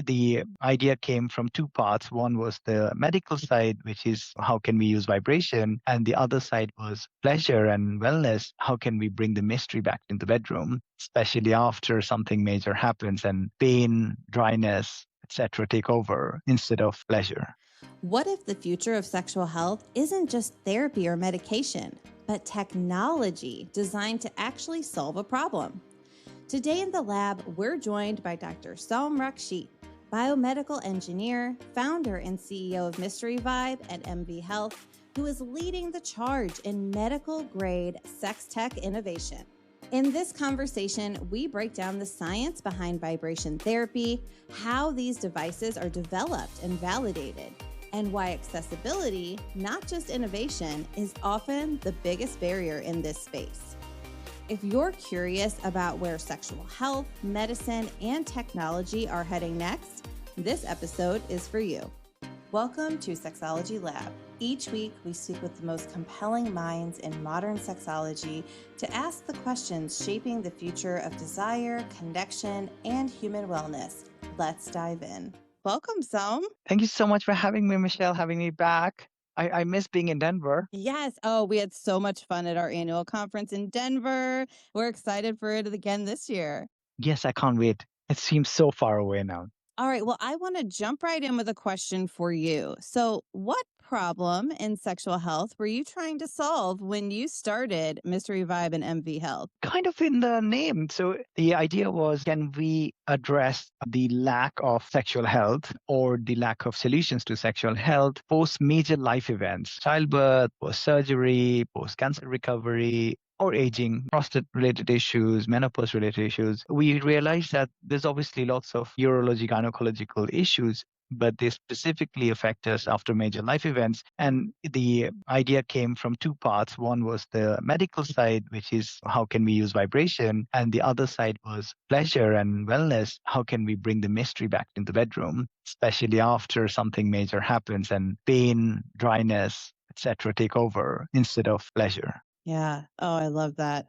the idea came from two parts. One was the medical side, which is how can we use vibration? And the other side was pleasure and wellness. How can we bring the mystery back in the bedroom, especially after something major happens and pain, dryness, etc. take over instead of pleasure? What if the future of sexual health isn't just therapy or medication, but technology designed to actually solve a problem? Today in the lab, we're joined by Dr. Soum Rakshit, biomedical engineer, founder and CEO of MysteryVibe and MV Health, who is leading the charge in medical-grade sex tech innovation. In this conversation, we break down the science behind vibration therapy, how these devices are developed and validated, and why accessibility, not just innovation, is often the biggest barrier in this space. If you're curious about where sexual health, medicine, and technology are heading next, this episode is for you. Welcome to Sexology Lab. Each week, we speak with the most compelling minds in modern sexology to ask the questions shaping the future of desire, connection, and human wellness. Let's dive in. Welcome, Soum. Thank you so much for having me, Michelle, having me back. I miss being in Denver. Yes. Oh, we had so much fun at our annual conference in Denver. We're excited for it again this year. Yes, I can't wait. It seems so far away now. All right. Well, I want to jump right in with a question for you. So, what problem in sexual health were you trying to solve when you started MysteryVibe and MV Health? Kind of in the name. So the idea was, can we address the lack of sexual health or the lack of solutions to sexual health post major life events, childbirth, post surgery, post cancer recovery, or aging, prostate-related issues, menopause-related issues? We realized that there's obviously lots of urology, gynecological issues, but they specifically affect us after major life events. And the idea came from two parts. One was the medical side, which is how can we use vibration? And the other side was pleasure and wellness. How can we bring the mystery back in the bedroom, especially after something major happens and pain, dryness, etc. take over instead of pleasure? Yeah. Oh, I love that.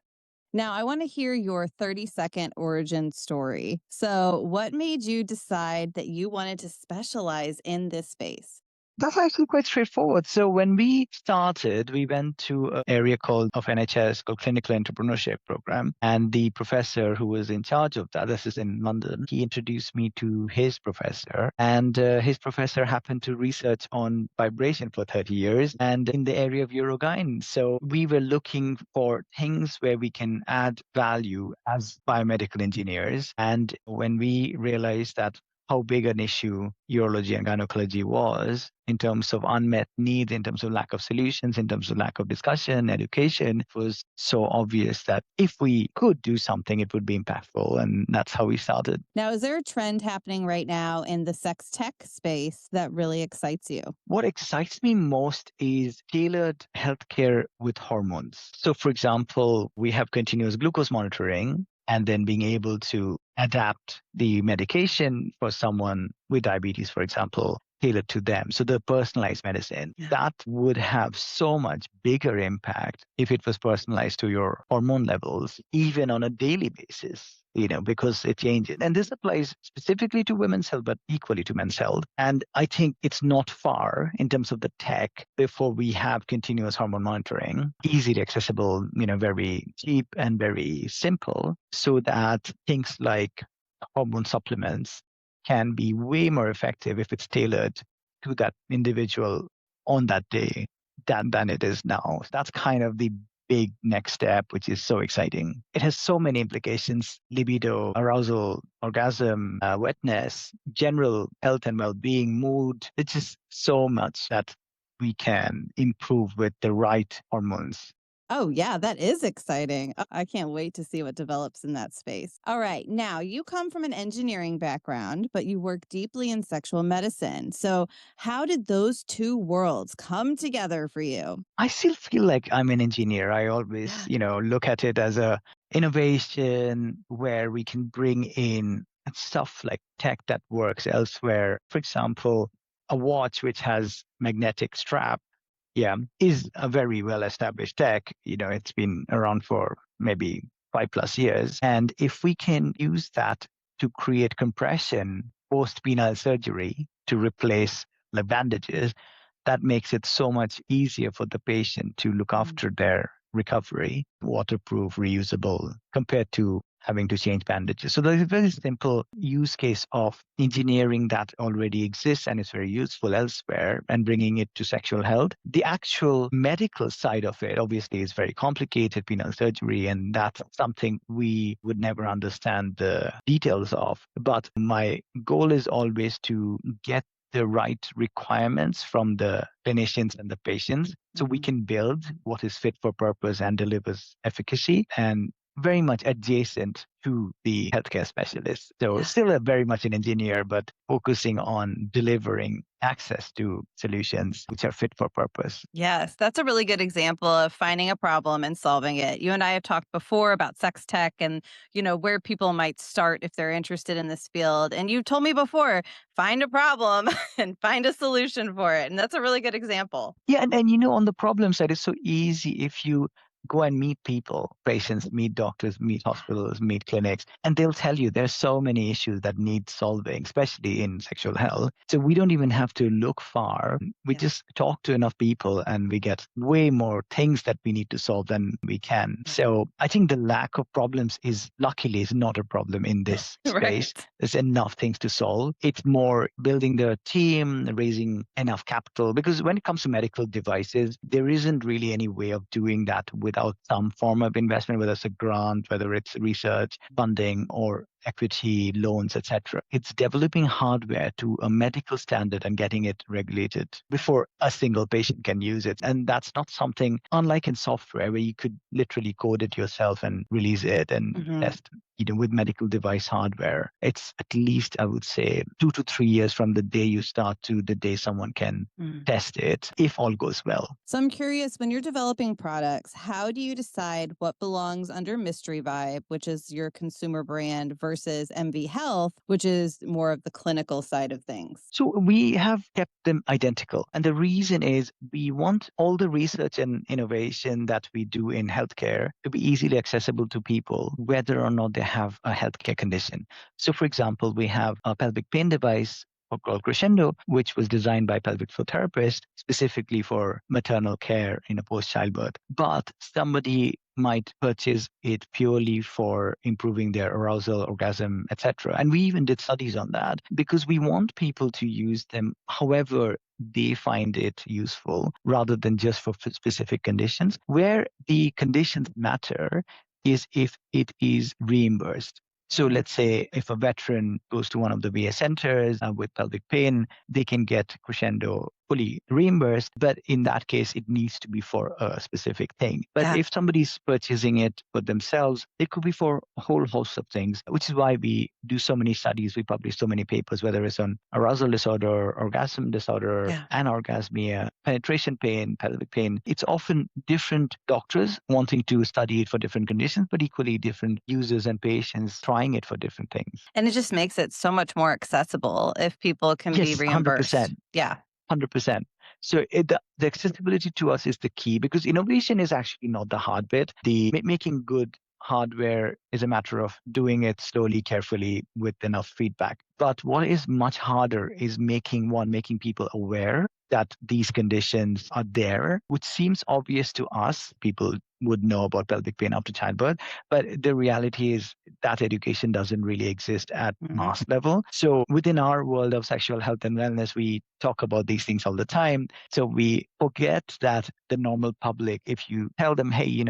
Now, I want to hear your 30-second origin story. So, what made you decide that you wanted to specialize in this space? That's actually quite straightforward. So when we started, we went to an area of NHS called Clinical Entrepreneurship Program. And the professor who was in charge of that, this is in London, he introduced me to his professor. And his professor happened to research on vibration for 30 years and in the area of urogyn. So we were looking for things where we can add value as biomedical engineers. And when we realized that how big an issue urology and gynecology was in terms of unmet need, in terms of lack of solutions, in terms of lack of discussion, education, it was so obvious that if we could do something, it would be impactful. And that's how we started. Now, is there a trend happening right now in the sex tech space that really excites you? What excites me most is tailored healthcare with hormones. So, for example, we have continuous glucose monitoring, and then being able to adapt the medication for someone with diabetes, for example, tailored to them. So the personalized medicine, that would have so much bigger impact if it was personalized to your hormone levels, even on a daily basis. Because it changes. And this applies specifically to women's health, but equally to men's health. And I think it's not far in terms of the tech before we have continuous hormone monitoring, easily accessible, very cheap and very simple, so that things like hormone supplements can be way more effective if it's tailored to that individual on that day than it is now. So that's kind of the big next step, which is so exciting. It has so many implications: libido, arousal, orgasm, wetness, general health and well-being, mood. It's just so much that we can improve with the right hormones. Oh, yeah, that is exciting. I can't wait to see what develops in that space. All right. Now, you come from an engineering background, but you work deeply in sexual medicine. So, how did those two worlds come together for you? I still feel like I'm an engineer. I always, look at it as a innovation where we can bring in stuff like tech that works elsewhere. For example, a watch which has magnetic strap, is a very well-established tech. It's been around for maybe 5+ years. And if we can use that to create compression post-penile surgery to replace the bandages, that makes it so much easier for the patient to look after their recovery, waterproof, reusable, compared to having to change bandages. So there's a very simple use case of engineering that already exists and is very useful elsewhere and bringing it to sexual health. The actual medical side of it obviously is very complicated, penile surgery, and that's something we would never understand the details of. But my goal is always to get the right requirements from the clinicians and the patients so we can build what is fit for purpose and delivers efficacy and very much adjacent to the healthcare specialist. So still very much an engineer, but focusing on delivering access to solutions which are fit for purpose. Yes, that's a really good example of finding a problem and solving it. You and I have talked before about sex tech and, where people might start if they're interested in this field. And you told me before, find a problem and find a solution for it. And that's a really good example. Yeah, and on the problem side, it's so easy if you go and meet people, patients, meet doctors, meet hospitals, meet clinics, and they'll tell you there's so many issues that need solving, especially in sexual health. So we don't even have to look far. We just talk to enough people and we get way more things that we need to solve than we can. So I think the lack of problems luckily is not a problem in this space. Right. There's enough things to solve. It's more building the team, raising enough capital, because when it comes to medical devices, there isn't really any way of doing that without some form of investment, whether it's a grant, whether it's research funding or equity loans, etc. It's developing hardware to a medical standard and getting it regulated before a single patient can use it. And that's not something, unlike in software, where you could literally code it yourself and release it and test. With medical device hardware, it's at least, I would say, 2 to 3 years from the day you start to the day someone can test it, if all goes well. So I'm curious, when you're developing products, how do you decide what belongs under MysteryVibe, which is your consumer brand, versus MV Health, which is more of the clinical side of things? So we have kept them identical. And the reason is we want all the research and innovation that we do in healthcare to be easily accessible to people, whether or not they have a healthcare condition. So, for example, we have a pelvic pain device called Crescendo, which was designed by pelvic floor therapists specifically for maternal care in a post-childbirth. But somebody might purchase it purely for improving their arousal, orgasm, etc. And we even did studies on that because we want people to use them however they find it useful rather than just for specific conditions. Where the conditions matter is if it is reimbursed. So let's say if a veteran goes to one of the VA centers with pelvic pain, they can get Crescendo fully reimbursed, but in that case, it needs to be for a specific thing. But if somebody's purchasing it for themselves, it could be for a whole host of things, which is why we do so many studies. We publish so many papers, whether it's on arousal disorder, orgasm disorder, anorgasmia, penetration pain, pelvic pain. It's often different doctors wanting to study it for different conditions, but equally different users and patients trying it for different things. And it just makes it so much more accessible if people can be reimbursed. 100%. Yeah. 100%. So the accessibility to us is the key because innovation is actually not the hard bit. Making good hardware is a matter of doing it slowly, carefully with enough feedback. But what is much harder is making people aware that these conditions are there, which seems obvious to us. People would know about pelvic pain after childbirth, but the reality is that education doesn't really exist at mass level. So within our world of sexual health and wellness, we talk about these things all the time. So we forget that the normal public, if you tell them, hey,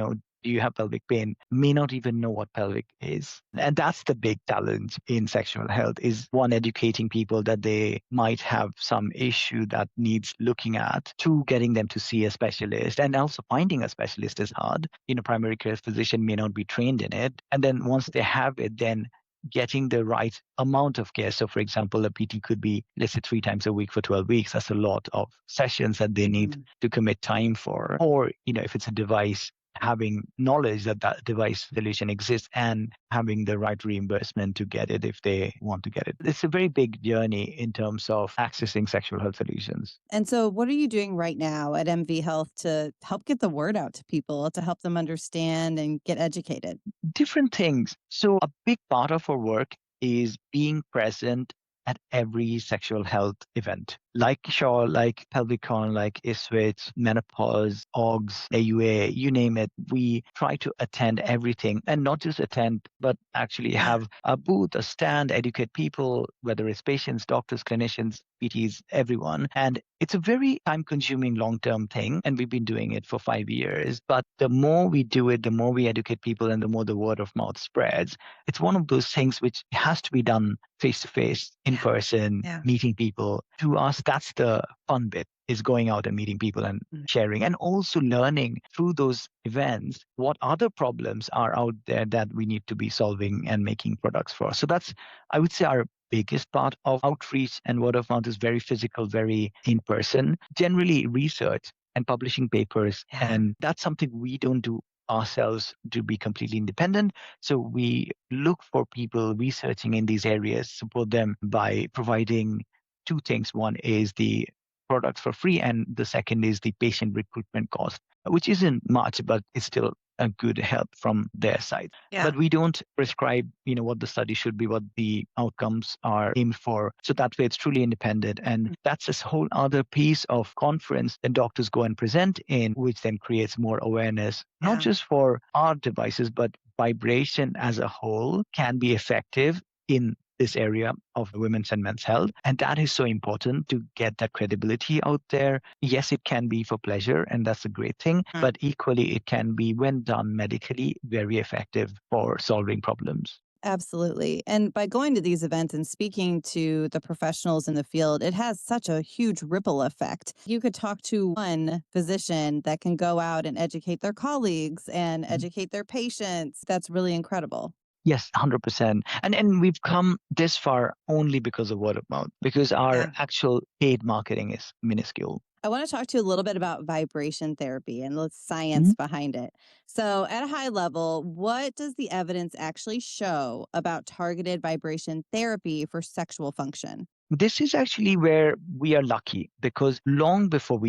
do you have pelvic pain, may not even know what pelvic is. And that's the big challenge in sexual health is one, educating people that they might have some issue that needs looking at, two, getting them to see a specialist. And also finding a specialist is hard. Primary care physician may not be trained in it. And then once they have it, then getting the right amount of care. So for example, a PT could be, let's say 3 times a week for 12 weeks. That's a lot of sessions that they need to commit time for. Or, if it's a device, having knowledge that device solution exists and having the right reimbursement to get it if they want to get it. It's a very big journey in terms of accessing sexual health solutions. And so what are you doing right now at MV Health to help get the word out to people, to help them understand and get educated? Different things. So a big part of our work is being present at every sexual health event, like Shaw, like Pelvicon, like ISWITS, menopause, OGS, AUA, you name it. We try to attend everything, and not just attend, but actually have a booth, a stand, educate people, whether it's patients, doctors, clinicians, PTs, everyone. And it's a very time consuming long term thing. And we've been doing it for 5 years. But the more we do it, the more we educate people and the more the word of mouth spreads. It's one of those things which has to be done face to face, in person, meeting people. To us, that's the fun bit, is going out and meeting people and sharing, and also learning through those events what other problems are out there that we need to be solving and making products for. So that's, I would say, our biggest part of outreach and word of mouth is very physical, very in person, generally research and publishing papers. And that's something we don't do ourselves to be completely independent. So we look for people researching in these areas, support them by providing two things. One is the products for free, and the second is the patient recruitment cost, which isn't much, but it's still a good help from their side. But we don't prescribe, what the study should be, what the outcomes are aimed for. So that way it's truly independent. And that's this whole other piece of conference that doctors go and present in, which then creates more awareness, not just for our devices, but vibration as a whole can be effective in this area of women's and men's health. And that is so important to get that credibility out there. Yes, it can be for pleasure, and that's a great thing, but equally it can be, when done medically, very effective for solving problems. Absolutely. And by going to these events and speaking to the professionals in the field, it has such a huge ripple effect. You could talk to one physician that can go out and educate their colleagues and educate their patients. That's really incredible. Yes, 100%. And we've come this far only because of word of mouth, because our actual paid marketing is minuscule. I want to talk to you a little bit about vibration therapy and the science behind it. So, at a high level, what does the evidence actually show about targeted vibration therapy for sexual function? This is actually where we are lucky, because long before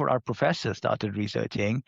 our professors started researching,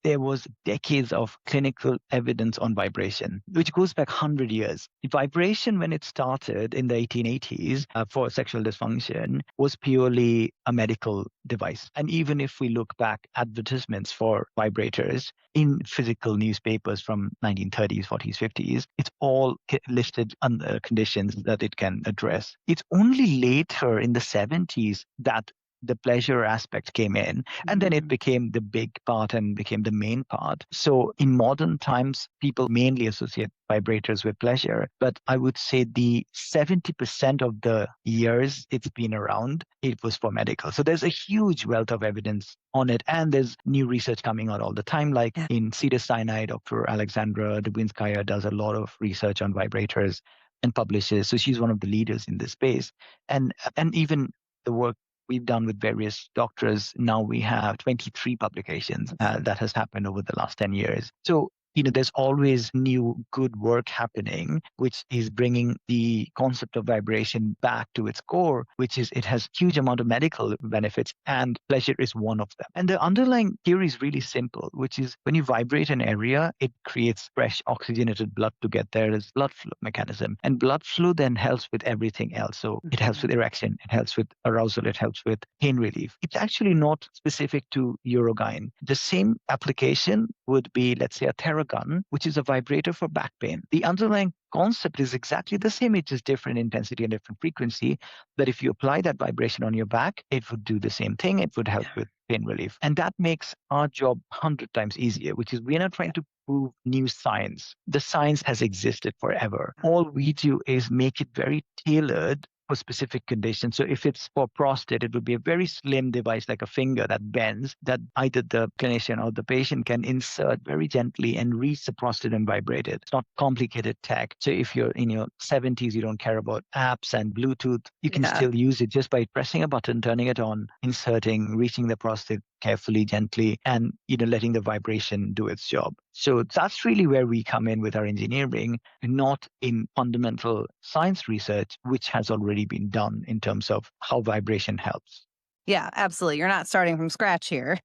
there was decades of clinical evidence on vibration, which goes back 100 years. Vibration, when it started in the 1880s for sexual dysfunction, was purely a medical device. And even if we look back advertisements for vibrators in physical newspapers from 1930s, 40s, 50s, it's all listed under conditions that it can address. It's only later in the 70s that the pleasure aspect came in, and then it became the big part and became the main part. So in modern times, people mainly associate vibrators with pleasure, but I would say the 70% of the years it's been around, it was for medical. So there's a huge wealth of evidence on it, and there's new research coming out all the time. Like in Cedars-Sinai, Dr. Alexandra Dubinskaya does a lot of research on vibrators and publishes. So she's one of the leaders in this space. And even the work we've done with various doctors, now we have 23 publications that has happened over the last 10 years. So, there's always new good work happening, which is bringing the concept of vibration back to its core, which is it has huge amount of medical benefits, and pleasure is one of them. And the underlying theory is really simple, which is when you vibrate an area, it creates fresh oxygenated blood to get there. There's blood flow mechanism, and blood flow then helps with everything else. So it helps with erection, it helps with arousal, it helps with pain relief. It's actually not specific to urogyne. The same application would be, let's say, a Theragun, which is a vibrator for back pain. The underlying concept is exactly the same. It's just different intensity and different frequency. But if you apply that vibration on your back, it would do the same thing. It would help with pain relief. And that makes our job 100 times easier, which is we're not trying to prove new science. The science has existed forever. All we do is make it very tailored for specific conditions. So if it's for prostate, it would be a very slim device like a finger that bends, that either the clinician or the patient can insert very gently and reach the prostate and vibrate it. It's not complicated tech. So if you're in your 70s, you don't care about apps and Bluetooth, you can still use it just by pressing a button, turning it on, inserting, reaching the prostate carefully, gently, and letting the vibration do its job. So that's really where we come in with our engineering, not in fundamental science research, which has already been done in terms of how vibration helps. Yeah, absolutely. You're not starting from scratch here,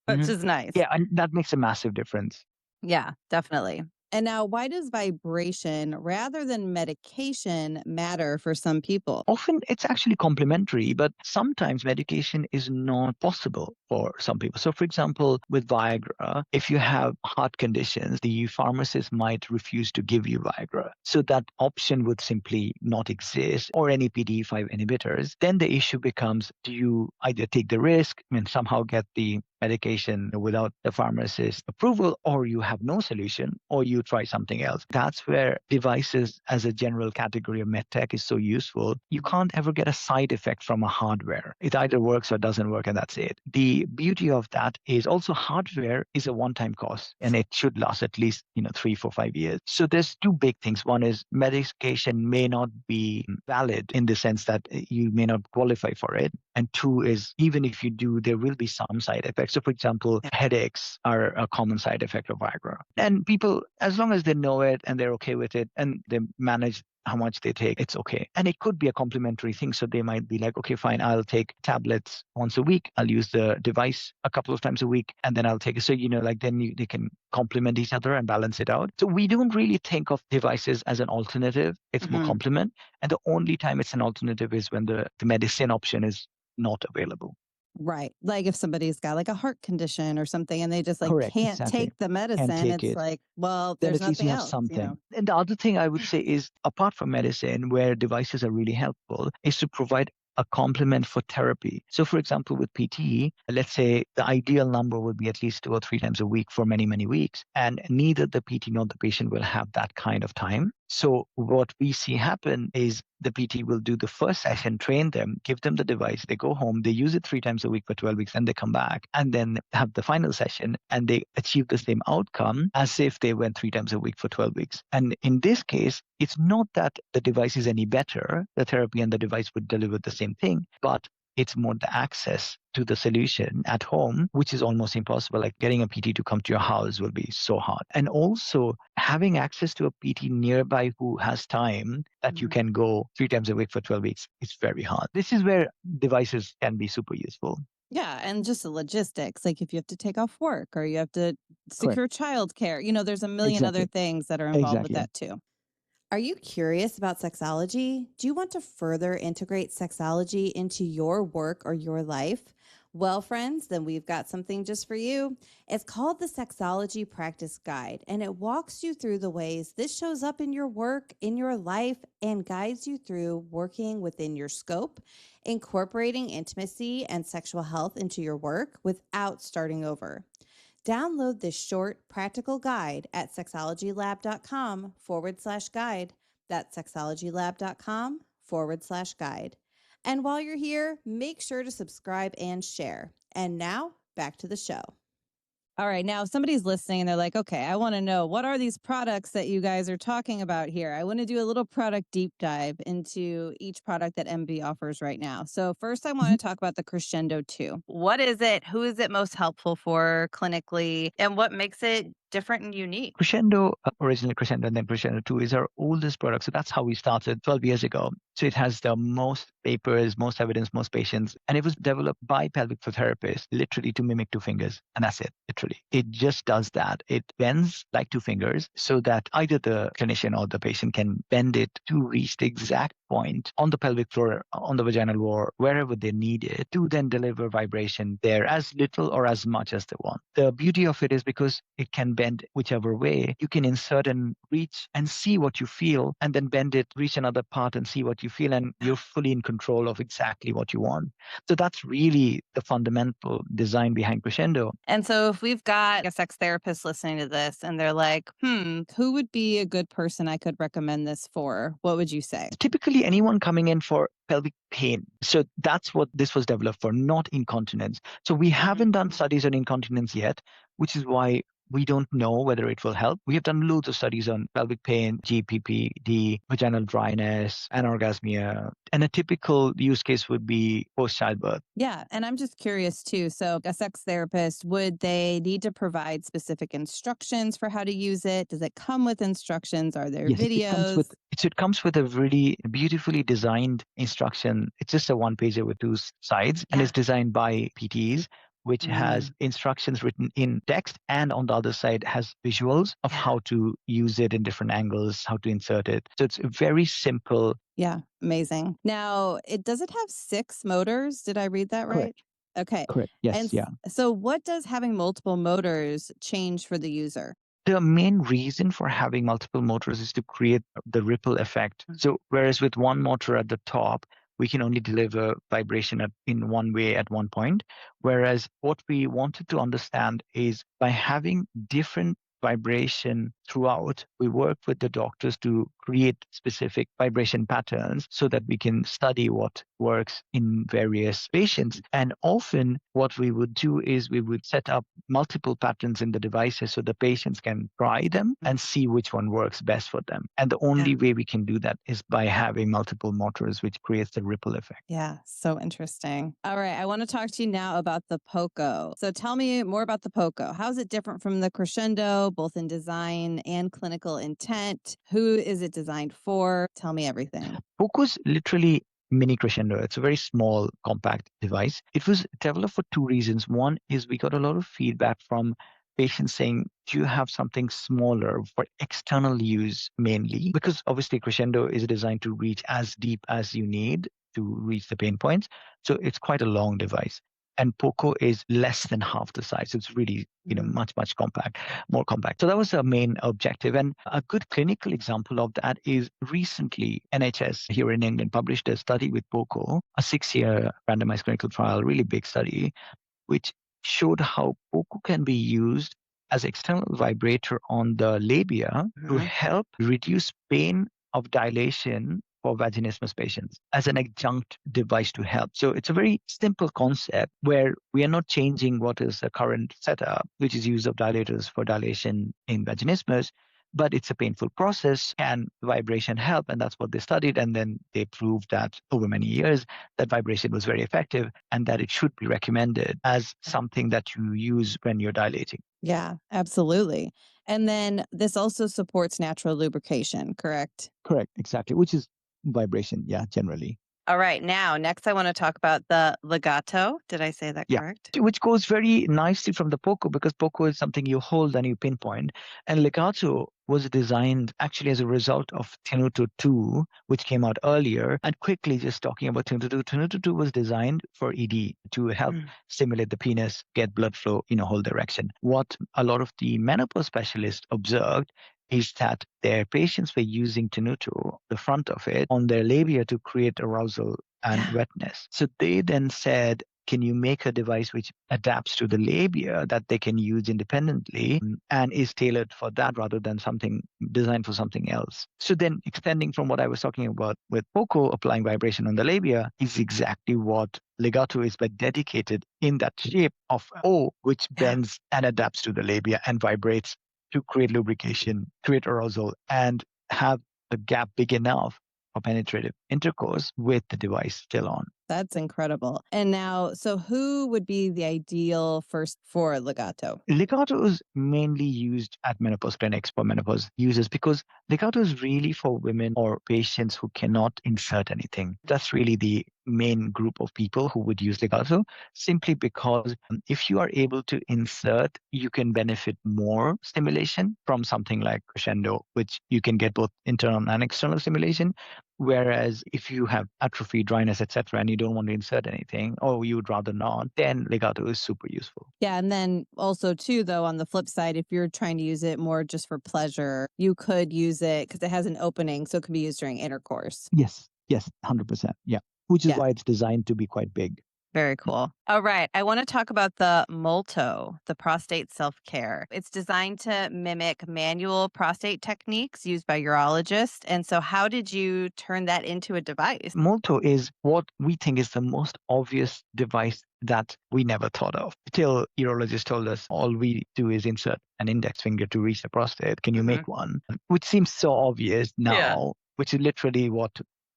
which is nice. Yeah, and that makes a massive difference. Yeah, definitely. And now, why does vibration rather than medication matter for some people? Often it's actually complementary, but sometimes medication is not possible for some people. So, for example, with Viagra, if you have heart conditions, the pharmacist might refuse to give you Viagra. So that option would simply not exist, or any PDE5 inhibitors. Then the issue becomes, do you either take the risk and somehow get the medication without the pharmacist's approval, or you have no solution, or you try something else? That's where devices as a general category of medtech is so useful. You can't ever get a side effect from a hardware. It either works or doesn't work, and that's it. The beauty of that is also hardware is a one-time cost, and it should last at least 3, 4, 5 years. So there's two big things. One is medication may not be valid in the sense that you may not qualify for it. And two is, even if you do, there will be some side effects. So, for example, headaches are a common side effect of Viagra. And people, as long as they know it and they're okay with it and they manage how much they take, it's okay. And it could be a complementary thing. So they might be like, okay, fine, I'll take tablets once a week. I'll use the device a couple of times a week, and then I'll take it. So, they can complement each other and balance it out. So we don't really think of devices as an alternative. It's more complement. And the only time it's an alternative is when the medicine option is not available. Right. Like if somebody's got like a heart condition or something and they just Correct, can't exactly. take the medicine, take it's it. like, well, Then there's at least you nothing have else. something. And the other thing I would say is, apart from medicine, where devices are really helpful, is to provide a complement for therapy. So, for example, with PT, let's say the ideal number would be at least 2 or 3 times a week for many, many weeks. And neither the PT nor the patient will have that kind of time. So what we see happen is the PT will do the first session, train them, give them the device, they go home, they use it 3 times a week for 12 weeks, and they come back and then have the final session, and they achieve the same outcome as if they went 3 times a week for 12 weeks. And in this case, it's not that the device is any better, the therapy and the device would deliver the same thing, but it's more the access to the solution at home, which is almost impossible. Like getting a PT to come to your house will be so hard. And also having access to a PT nearby who has time that you can go 3 times a week for 12 weeks is very hard. This is where devices can be super useful. Yeah. And just the logistics, like if you have to take off work or you have to secure childcare, there's a million other things that are involved with that too. Are you curious about sexology? Do you want to further integrate sexology into your work or your life? Well, friends, then we've got something just for you. It's called the Sexology Practice Guide, and it walks you through the ways this shows up in your work, in your life, and guides you through working within your scope, incorporating intimacy and sexual health into your work without starting over. Download this short, practical guide at sexologylab.com/guide. That's sexologylab.com/guide. And while you're here, make sure to subscribe and share. And now, back to the show. All right. Now, if somebody's listening and they're like, okay, I want to know, what are these products that you guys are talking about here? I want to do a little product deep dive into each product that MV offers right now. So first, I want to talk about the Crescendo 2. What is it? Who is it most helpful for clinically? And what makes it different and unique? Crescendo, originally Crescendo and then Crescendo 2 is our oldest product. So that's how we started 12 years ago. So it has the most papers, most evidence, most patients. And it was developed by pelvic floor therapists, literally to mimic 2 fingers. And that's it, literally. It just does that. It bends like 2 fingers so that either the clinician or the patient can bend it to reach the exact point on the pelvic floor, on the vaginal wall, wherever they need it, to then deliver vibration there as little or as much as they want. The beauty of it is because it can bend whichever way, you can insert and reach and see what you feel, and then bend it, reach another part and see what you feel, and you're fully in control of exactly what you want. So that's really the fundamental design behind Crescendo. And so if we've got a sex therapist listening to this and they're like, who would be a good person I could recommend this for? What would you say? Typically anyone coming in for pelvic pain. So that's what this was developed for, not incontinence. So we haven't done studies on incontinence yet, which is why we don't know whether it will help. We have done loads of studies on pelvic pain, GPPD, vaginal dryness, anorgasmia. And a typical use case would be post-childbirth. Yeah. And I'm just curious too. So a sex therapist, would they need to provide specific instructions for how to use it? Does it come with instructions? Are there videos? It comes with a really beautifully designed instruction. It's just a 1-pager with 2 sides, and it's designed by PTs. which has instructions written in text, and on the other side has visuals of how to use it in different angles, how to insert it. So it's very simple. Yeah, amazing. Now, does it have 6 motors? Did I read that right? Correct. Okay. Correct. Yes. And Yeah. so what does having multiple motors change for the user? The main reason for having multiple motors is to create the ripple effect. So whereas with one motor at the top, we can only deliver vibration in one way at one point. Whereas what we wanted to understand is by having different vibration throughout, we work with the doctors to create specific vibration patterns so that we can study what works in various patients. And often what we would do is we would set up multiple patterns in the devices so the patients can try them and see which one works best for them. And the only way we can do that is by having multiple motors, which creates the ripple effect. Yeah, so interesting. All right, I want to talk to you now about the Poco. So tell me more about the Poco. How is it different from the Crescendo, both in design and clinical intent? Who is it designed for? Tell me everything. Poco's literally mini Crescendo. It's a very small, compact device. It was developed for two reasons. One is we got a lot of feedback from patients saying, do you have something smaller for external use mainly? Because obviously Crescendo is designed to reach as deep as you need to reach the pain points. So it's quite a long device. And Poco is less than half the size. So it's really, much, much more compact. So that was the main objective. And a good clinical example of that is recently NHS here in England published a study with Poco, a 6-year randomized clinical trial, really big study, which showed how Poco can be used as external vibrator on the labia to help reduce pain of dilation for vaginismus patients as an adjunct device to help. So it's a very simple concept where we are not changing what is the current setup, which is use of dilators for dilation in vaginismus, but it's a painful process. Can vibration help? And that's what they studied. And then they proved that over many years that vibration was very effective and that it should be recommended as something that you use when you're dilating. Yeah, absolutely. And then this also supports natural lubrication, correct? Correct, exactly, which is vibration, generally. All right. Now, next, I want to talk about the Legato. Did I say that correct? Which goes very nicely from the Poco because Poco is something you hold and you pinpoint. And Legato was designed actually as a result of Tenuto 2, which came out earlier. And quickly, just talking about Tenuto 2 was designed for ED to help stimulate the penis, get blood flow in a whole direction. What a lot of the menopause specialists observed is that their patients were using Tenuto, the front of it, on their labia to create arousal and wetness. So they then said, can you make a device which adapts to the labia that they can use independently and is tailored for that rather than something designed for something else? So then extending from what I was talking about with Poco, applying vibration on the labia is exactly what Legato is, but dedicated in that shape of O, which bends and adapts to the labia and vibrates to create lubrication, create arousal, and have a gap big enough for penetrative intercourse with the device still on. That's incredible. And now, so who would be the ideal first for Legato? Legato is mainly used at menopause clinics for menopause users because Legato is really for women or patients who cannot insert anything. That's really the main group of people who would use Legato, simply because if you are able to insert, you can benefit more stimulation from something like Crescendo, which you can get both internal and external stimulation. Whereas if you have atrophy, dryness, etc., and you don't want to insert anything, or you would rather not, then Legato is super useful. Yeah. And then also, too, though, on the flip side, if you're trying to use it more just for pleasure, you could use it because it has an opening. So it can be used during intercourse. Yes, 100%. Yeah. Which is why it's designed to be quite big. Very cool. All right. I want to talk about the Molto, the prostate self-care. It's designed to mimic manual prostate techniques used by urologists. And so how did you turn that into a device? Molto is what we think is the most obvious device that we never thought of. Till urologists told us all we do is insert an index finger to reach the prostate. Can you make one? Which seems so obvious now, which is literally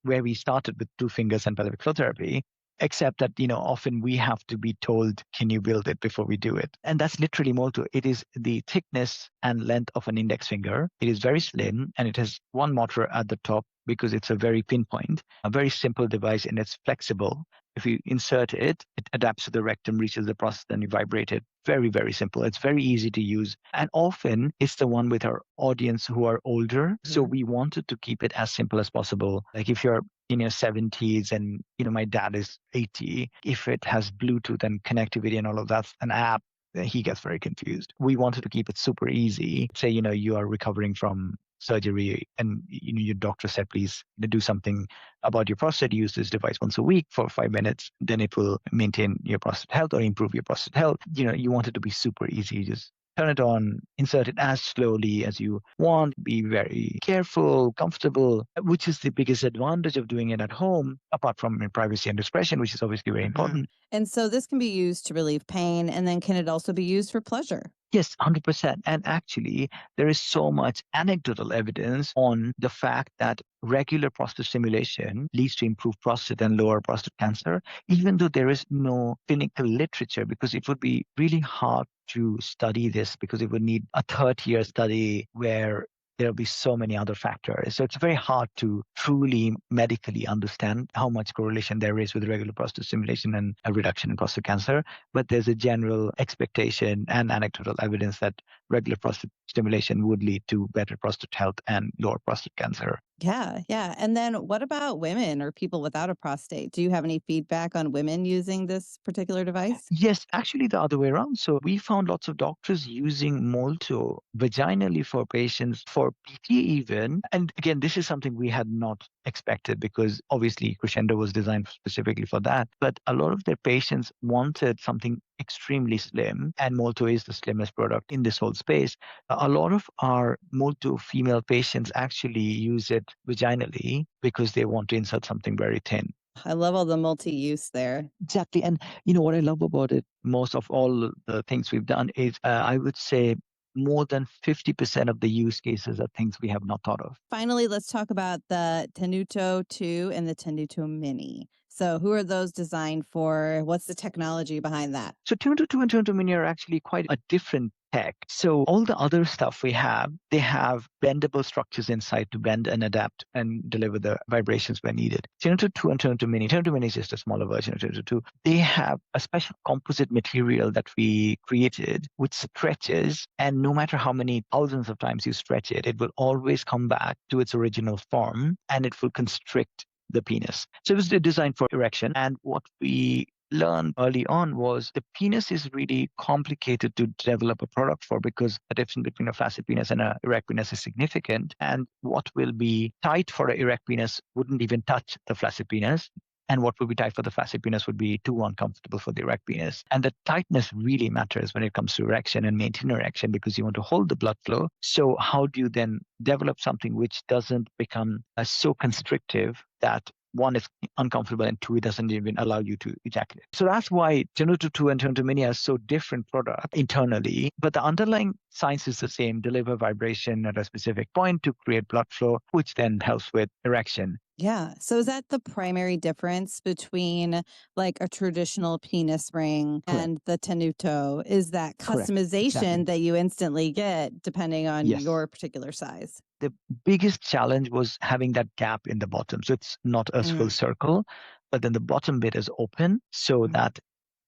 where we started with 2 fingers and pelvic floor therapy. Except that, often we have to be told, can you build it before we do it? And that's literally Molto. It is the thickness and length of an index finger. It is very slim and it has one motor at the top because it's a very pinpoint, a very simple device, and it's flexible. If you insert it, it adapts to the rectum, reaches the prostate, and you vibrate it. Very, very simple. It's very easy to use. And often it's the one with our audience who are older. So we wanted to keep it as simple as possible. Like if you're in your 70s and, my dad is 80, if it has Bluetooth and connectivity and all of that's an app, then he gets very confused. We wanted to keep it super easy. Say, you are recovering from surgery and your doctor said, please do something about your prostate, use this device once a week for 5 minutes, then it will maintain your prostate health or improve your prostate health. You want it to be super easy. Just turn it on, insert it as slowly as you want, be very careful, comfortable, which is the biggest advantage of doing it at home, apart from privacy and discretion, which is obviously very important. And so this can be used to relieve pain, and then can it also be used for pleasure? Yes, 100%. And actually, there is so much anecdotal evidence on the fact that regular prostate stimulation leads to improved prostate and lower prostate cancer, even though there is no clinical literature, because it would be really hard to study this because it would need a 30-year study where there'll be so many other factors. So it's very hard to truly medically understand how much correlation there is with regular prostate stimulation and a reduction in prostate cancer. But there's a general expectation and anecdotal evidence that regular prostate stimulation would lead to better prostate health and lower prostate cancer. Yeah, yeah. And then what about women or people without a prostate? Do you have any feedback on women using this particular device? Yes, actually the other way around. So we found lots of doctors using Molto vaginally for patients for PT even. And again, this is something we had not expected because obviously Crescendo was designed specifically for that. But a lot of their patients wanted something extremely slim, and Molto is the slimmest product in this whole space. A lot of our Molto female patients actually use it vaginally because they want to insert something very thin. I love all the multi-use there. Exactly. And what I love about it, most of all the things we've done is I would say more than 50% of the use cases are things we have not thought of. Finally, let's talk about the Tenuto 2 and the Tenuto Mini. So who are those designed for? What's the technology behind that? So Tenuto 2 and Tenuto Mini are actually quite a different tech. So all the other stuff we have, they have bendable structures inside to bend and adapt and deliver the vibrations when needed. Tenuto 2 and Tenuto Mini is just a smaller version of Tenuto 2. They have a special composite material that we created which stretches, and no matter how many thousands of times you stretch it, it will always come back to its original form and it will constrict the penis. So it was designed for erection. And what we learned early on was the penis is really complicated to develop a product for because the difference between a flaccid penis and an erect penis is significant. And what will be tight for an erect penis wouldn't even touch the flaccid penis. And what would be tight for the flaccid penis would be too uncomfortable for the erect penis. And the tightness really matters when it comes to erection and maintain erection because you want to hold the blood flow. So how do you then develop something which doesn't become so constrictive that one is uncomfortable and two, it doesn't even allow you to ejaculate. So that's why Tenuto 2 and Tenuto Mini are so different products internally, but the underlying science is the same, deliver vibration at a specific point to create blood flow, which then helps with erection. Yeah. So is that the primary difference between like a traditional penis ring and the Tenuto? Is that customization that you instantly get depending on your particular size? The biggest challenge was having that gap in the bottom. So it's not a full circle, but then the bottom bit is open so that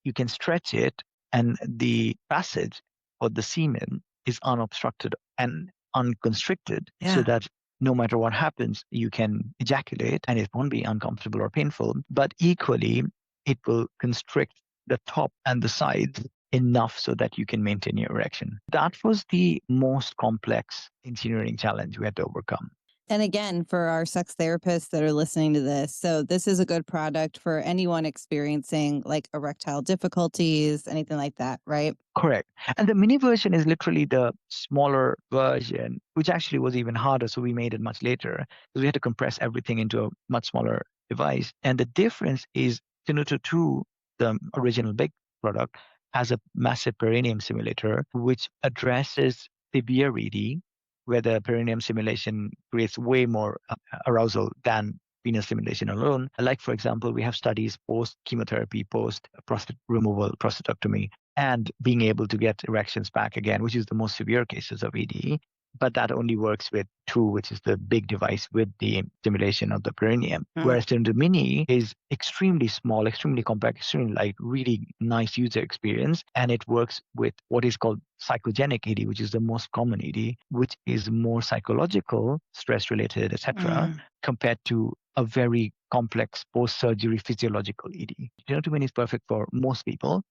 you can stretch it and the passage or the semen is unobstructed and unconstricted so that no matter what happens, you can ejaculate and it won't be uncomfortable or painful. But equally, it will constrict the top and the sides enough so that you can maintain your erection. That was the most complex engineering challenge we had to overcome. And again, for our sex therapists that are listening to this, so this is a good product for anyone experiencing like erectile difficulties, anything like that, right? Correct. And the mini version is literally the smaller version, which actually was even harder. So we made it much later because we had to compress everything into a much smaller device. And the difference is Tenuto 2, the original big product, has a massive perineum simulator, which addresses severe ED, where the perineum stimulation creates way more arousal than venous stimulation alone. Like, for example, we have studies post-chemotherapy, post-prostate removal, prostatectomy, and being able to get erections back again, which is the most severe cases of ED. but that only works with 2, which is the big device with the stimulation of the perineum. Mm. Whereas Tenuto Mini is extremely small, extremely compact, extremely light, really nice user experience. And it works with what is called psychogenic ED, which is the most common ED, which is more psychological, stress related, etc., compared to a very complex post-surgery physiological ED. Tenuto Mini is perfect for most people.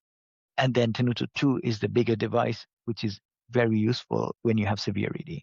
And then Tenuto 2 is the bigger device, which is very useful when you have severe ED.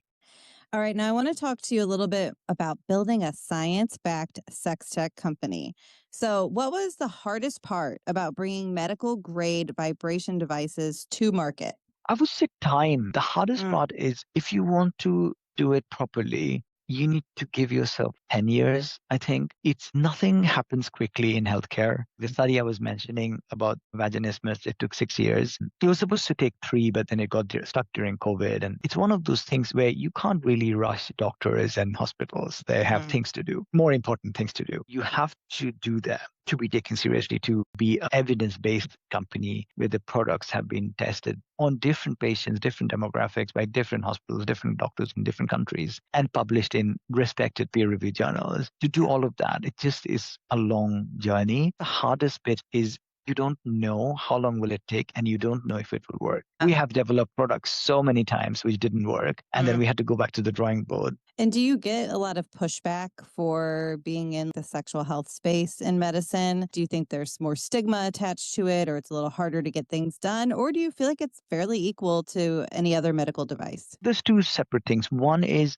All right. Now I want to talk to you a little bit about building a science backed sex tech company. So, what was the hardest part about bringing medical grade vibration devices to market? I would say time. The hardest part is if you want to do it properly, you need to give yourself 10 years, I think. Nothing happens quickly in healthcare. The study I was mentioning about vaginismus, it took 6 years. It was supposed to take 3, but then it got stuck during COVID. And it's one of those things where you can't really rush doctors and hospitals. They have things to do, more important things to do. You have to do them to be taken seriously, to be an evidence-based company where the products have been tested on different patients, different demographics by different hospitals, different doctors in different countries, and published in respected peer-reviewed journals. To do all of that, it just is a long journey. The hardest bit is you don't know how long will it take and you don't know if it will work. We have developed products so many times which didn't work, and then we had to go back to the drawing board. And do you get a lot of pushback for being in the sexual health space in medicine? Do you think there's more stigma attached to it, or it's a little harder to get things done? Or do you feel like it's fairly equal to any other medical device? There's 2 separate things. One is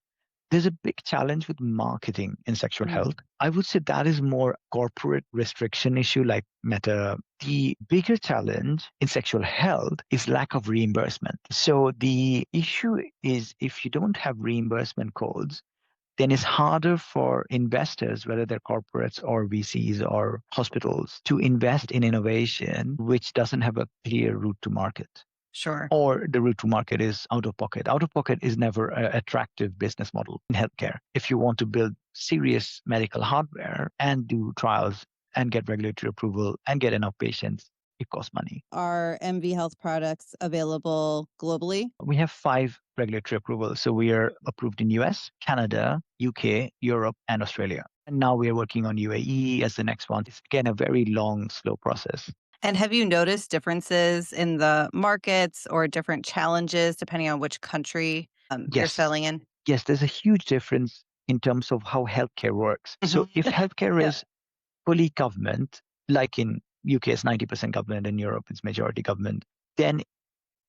there's a big challenge with marketing in sexual health. I would say that is more corporate restriction issue like Meta. The bigger challenge in sexual health is lack of reimbursement. So the issue is if you don't have reimbursement codes, then it's harder for investors, whether they're corporates or VCs or hospitals, to invest in innovation which doesn't have a clear route to market. Sure. Or the route to market is out of pocket. Out of pocket is never an attractive business model in healthcare. If you want to build serious medical hardware and do trials and get regulatory approval and get enough patients, it costs money. Are MV Health products available globally? We have 5 regulatory approvals. So we are approved in US, Canada, UK, Europe, and Australia. And now we are working on UAE as the next one. It's again a very long, slow process. And have you noticed differences in the markets or different challenges depending on which country you're Yes. selling in? Yes, there's a huge difference in terms of how healthcare works. So if healthcare is fully government, like in UK it's 90% government and Europe it's majority government, then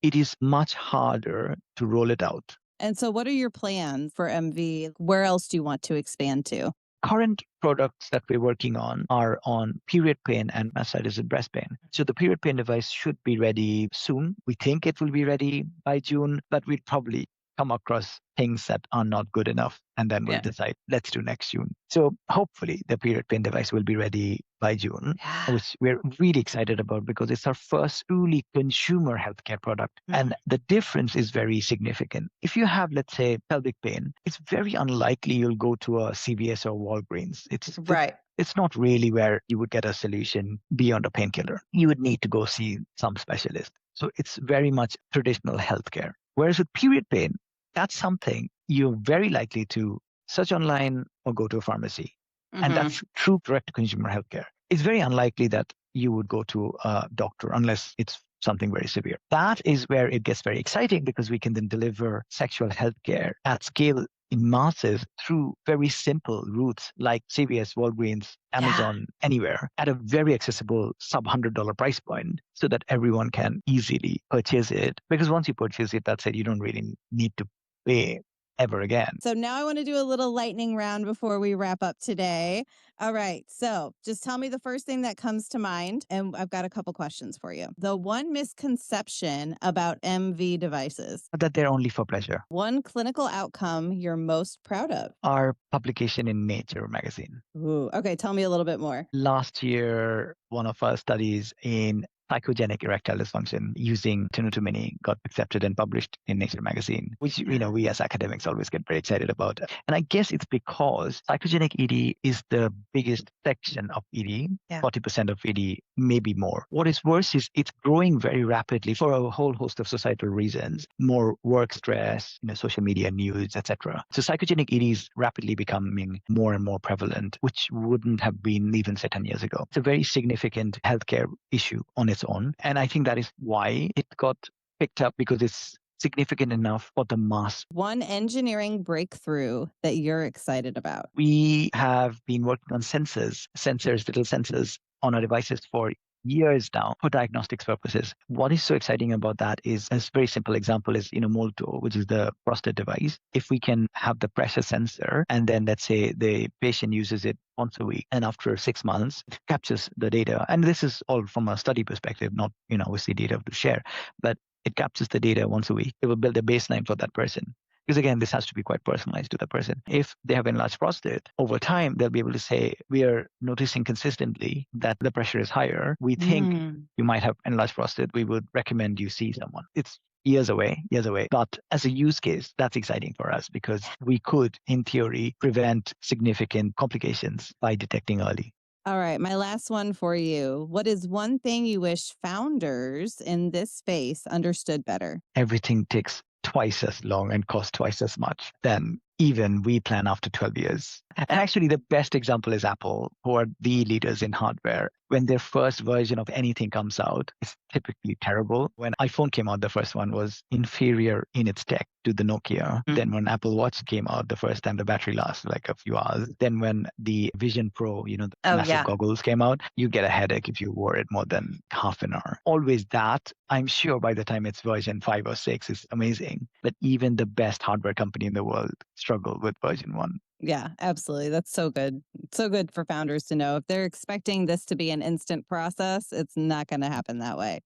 it is much harder to roll it out. And so what are your plans for MV? Where else do you want to expand to? Current products that we're working on are on period pain and mastitis and breast pain. So the period pain device should be ready soon. We think it will be ready by June, but we'll probably come across things that are not good enough. And then we'll decide, let's do next June. So hopefully the period pain device will be ready by June, which we're really excited about because it's our first truly consumer healthcare product. And the difference is very significant. If you have, let's say, pelvic pain, it's very unlikely you'll go to a CVS or Walgreens. It's not really where you would get a solution beyond a painkiller. You would need to go see some specialist. So it's very much traditional healthcare. Whereas with period pain, that's something you're very likely to search online or go to a pharmacy. And that's true direct consumer healthcare. It's very unlikely that you would go to a doctor unless it's something very severe. That is where it gets very exciting because we can then deliver sexual healthcare at scale in masses through very simple routes like CVS, Walgreens, Amazon, anywhere at a very accessible sub $100 price point so that everyone can easily purchase it. Because once you purchase it, that's it. You don't really need to pay ever again. So now I want to do a little lightning round before we wrap up today. All right. So just tell me the first thing that comes to mind. And I've got a couple questions for you. The one misconception about MV devices. That they're only for pleasure. One clinical outcome you're most proud of. Our publication in Nature magazine. Ooh, okay. Tell me a little bit more. Last year, one of our studies in psychogenic erectile dysfunction using Tenuto Mini got accepted and published in Nature magazine, which we as academics always get very excited about. And I guess it's because psychogenic ED is the biggest section of ED, 40% of ED, maybe more. What is worse is it's growing very rapidly for a whole host of societal reasons, more work stress, social media news, etc. So psychogenic ED is rapidly becoming more and more prevalent, which wouldn't have been even say 10 years ago. It's a very significant healthcare issue on its own. And I think that is why it got picked up, because it's significant enough for the mass. One engineering breakthrough that you're excited about? We have been working on little sensors on our devices for years now for diagnostics purposes. What is so exciting about that is a very simple example is, Molto, which is the prostate device. If we can have the pressure sensor and then let's say the patient uses it once a week and after 6 months it captures the data. And this is all from a study perspective, not, obviously data to share, but it captures the data once a week. It will build a baseline for that person. Because again, this has to be quite personalized to the person. If they have enlarged prostate, over time, they'll be able to say, we are noticing consistently that the pressure is higher. We think you might have enlarged prostate. We would recommend you see someone. It's years away. But as a use case, that's exciting for us because we could, in theory, prevent significant complications by detecting early. All right, my last one for you. What is one thing you wish founders in this space understood better? Everything takes twice as long and costs twice as much than even we plan after 12 years. And actually, the best example is Apple, who are the leaders in hardware. When their first version of anything comes out, it's typically terrible. When iPhone came out, the first one was inferior in its tech to the Nokia. Then when Apple Watch came out, the first time the battery lasted like a few hours. Then when the Vision Pro, the massive goggles came out, you get a headache if you wore it more than half an hour. Always that. I'm sure by the time it's version 5 or 6 is amazing. But even the best hardware company in the world struggle with version 1. Yeah, absolutely. That's so good. It's so good for founders to know if they're expecting this to be an instant process, it's not going to happen that way.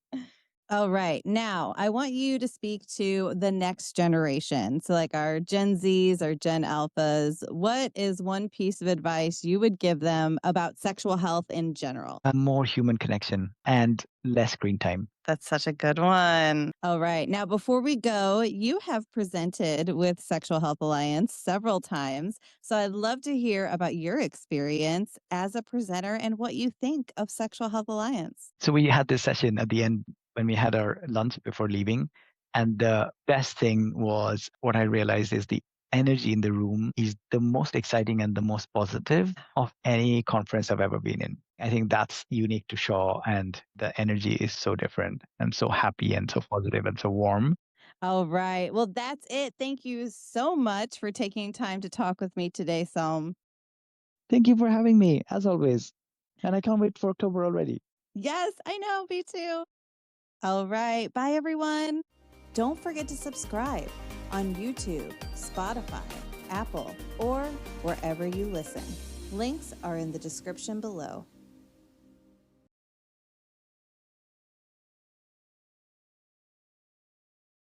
All right. Now, I want you to speak to the next generation. So, like our Gen Zs or Gen Alphas. What is one piece of advice you would give them about sexual health in general? A more human connection and less screen time. That's such a good one. All right. Now, before we go, you have presented with Sexual Health Alliance several times. So I'd love to hear about your experience as a presenter and what you think of Sexual Health Alliance. So we had this session at the end when we had our lunch before leaving. And the best thing was what I realized is the energy in the room is the most exciting and the most positive of any conference I've ever been in. I think that's unique to Shaw, and the energy is so different and so happy and so positive and so warm. All right. Well, that's it. Thank you so much for taking time to talk with me today, Soum. Thank you for having me, as always. And I can't wait for October already. Yes, I know. Me too. All right. Bye, everyone. Don't forget to subscribe on YouTube, Spotify, Apple, or wherever you listen. Links are in the description below.